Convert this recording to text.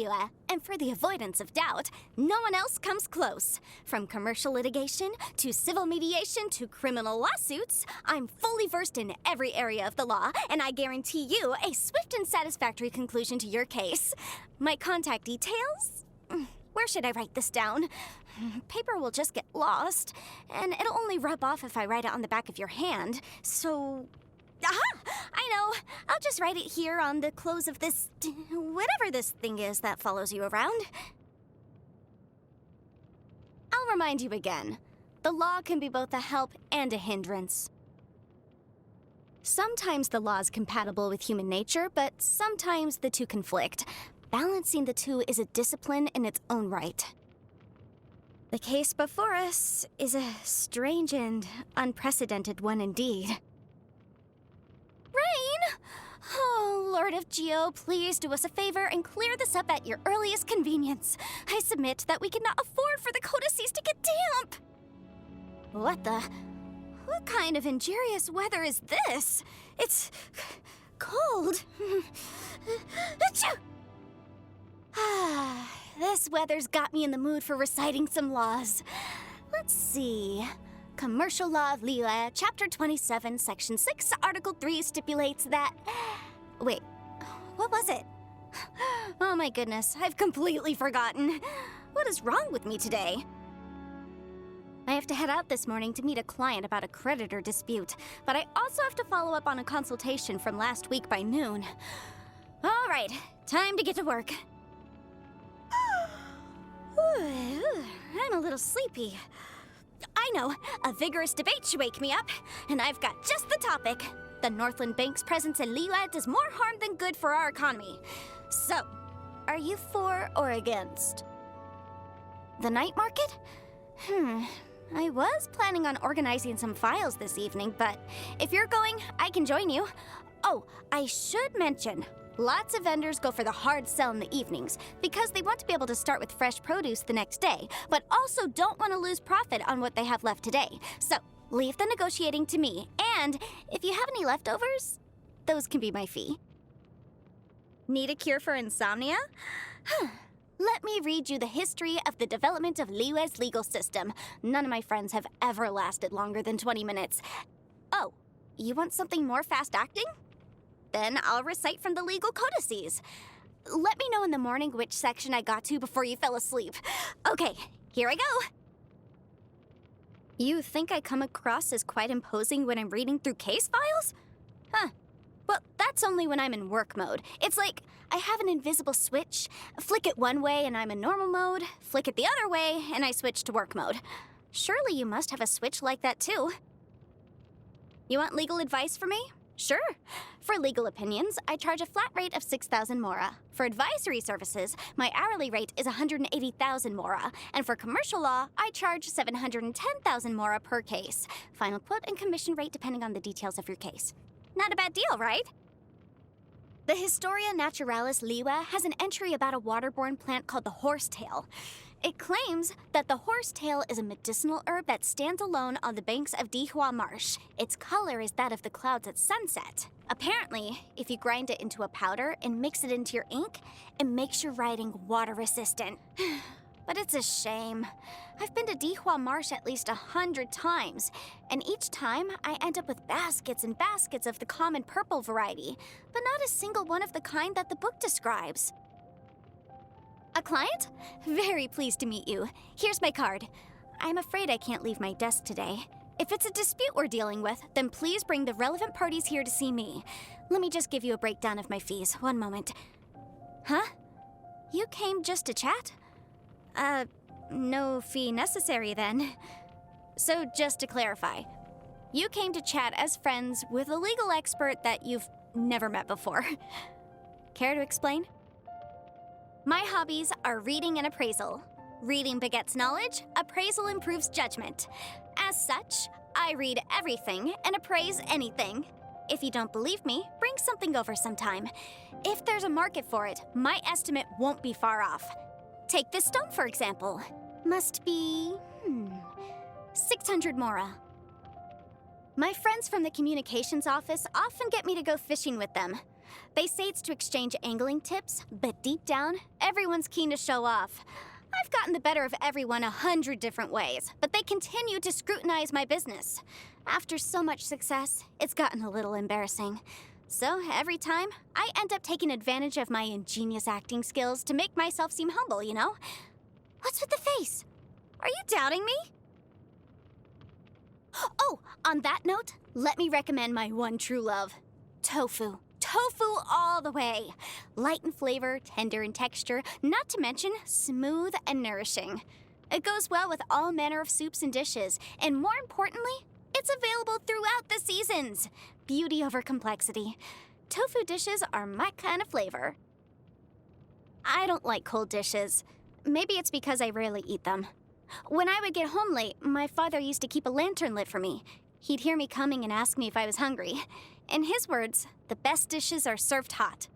Liyue, and for the avoidance of doubt, no one else comes close. From commercial litigation, to civil mediation, to criminal lawsuits, I'm fully versed in every area of the law, and I guarantee you a swift and satisfactory conclusion to your case. My contact details? Where should I write this down? Paper will just get lost, and it'll only rub off if I write it on the back of your hand, so... Aha! I know! I'll just write it here on the close of this... whatever this thing is that follows you around. I'll remind you again. The law can be both a help and a hindrance. Sometimes the law is compatible with human nature, but sometimes the two conflict. Balancing the two is a discipline in its own right. The case before us is a strange and unprecedented one indeed. Rain! Oh, Lord of Geo, please do us a favor and clear this up at your earliest convenience. I submit that we cannot afford for the codices to get damp. What the? What kind of injurious weather is this? It's cold. Achoo! This weather's got me in the mood for reciting some laws. Let's see. Commercial Law of Liyue, Chapter 27, Section 6, Article 3 stipulates that... Wait, what was it? Oh my goodness, I've completely forgotten. What is wrong with me today? I have to head out this morning to meet a client about a creditor dispute, but I also have to follow up on a consultation from last week by noon. All right, time to get to work. I'm a little sleepy. I know, a vigorous debate should wake me up, and I've got just the topic. The Northland Bank's presence in Liyue does more harm than good for our economy. So, are you for or against? The night market? I was planning on organizing some files this evening, but if you're going, I can join you. Oh, I should mention, lots of vendors go for the hard sell in the evenings because they want to be able to start with fresh produce the next day, but also don't want to lose profit on what they have left today. So, leave the negotiating to me, and if you have any leftovers, those can be my fee. Need a cure for insomnia? Let me read you the history of the development of Liyue's legal system. None of my friends have ever lasted longer than 20 minutes. Oh, you want something more fast-acting? Then I'll recite from the legal codices. Let me know in the morning which section I got to before you fell asleep. Okay, here I go. You think I come across as quite imposing when I'm reading through case files? Huh. Well, that's only when I'm in work mode. It's like I have an invisible switch. Flick it one way and I'm in normal mode. Flick it the other way and I switch to work mode. Surely you must have a switch like that too. You want legal advice from me? Sure. For legal opinions, I charge a flat rate of 6,000 mora. For advisory services, my hourly rate is 180,000 mora. And for commercial law, I charge 710,000 mora per case. Final quote and commission rate depending on the details of your case. Not a bad deal, right? The Historia Naturalis Liyue has an entry about a waterborne plant called the horsetail. It claims that the horsetail is a medicinal herb that stands alone on the banks of Dihua Marsh. Its color is that of the clouds at sunset. Apparently, if you grind it into a powder and mix it into your ink, it makes your writing water-resistant. But it's a shame. I've been to Dihua Marsh at least 100 times, and each time I end up with baskets and baskets of the common purple variety, but not a single one of the kind that the book describes. A client? Very pleased to meet you. Here's my card. I'm afraid I can't leave my desk today. If it's a dispute we're dealing with, then please bring the relevant parties here to see me. Let me just give you a breakdown of my fees. One moment. Huh? You came just to chat? No fee necessary then. So just to clarify, you came to chat as friends with a legal expert that you've never met before. Care to explain? My hobbies are reading and appraisal. Reading begets knowledge, appraisal improves judgment. As such, I read everything and appraise anything. If you don't believe me, bring something over sometime. If there's a market for it, my estimate won't be far off. Take this stone, for example. Must be, 600 mora. My friends from the communications office often get me to go fishing with them. They say it's to exchange angling tips, but deep down, everyone's keen to show off. I've gotten the better of everyone 100 different ways, but they continue to scrutinize my business. After so much success, it's gotten a little embarrassing. So every time, I end up taking advantage of my ingenious acting skills to make myself seem humble, you know? What's with the face? Are you doubting me? Oh, on that note, let me recommend my one true love, tofu. Tofu all the way. Light in flavor, tender in texture, not to mention smooth and nourishing. It goes well with all manner of soups and dishes, and more importantly, it's available throughout the seasons. Beauty over complexity. Tofu dishes are my kind of flavor. I don't like cold dishes. Maybe it's because I rarely eat them. When I would get home late, my father used to keep a lantern lit for me. He'd hear me coming and ask me if I was hungry. In his words, the best dishes are served hot.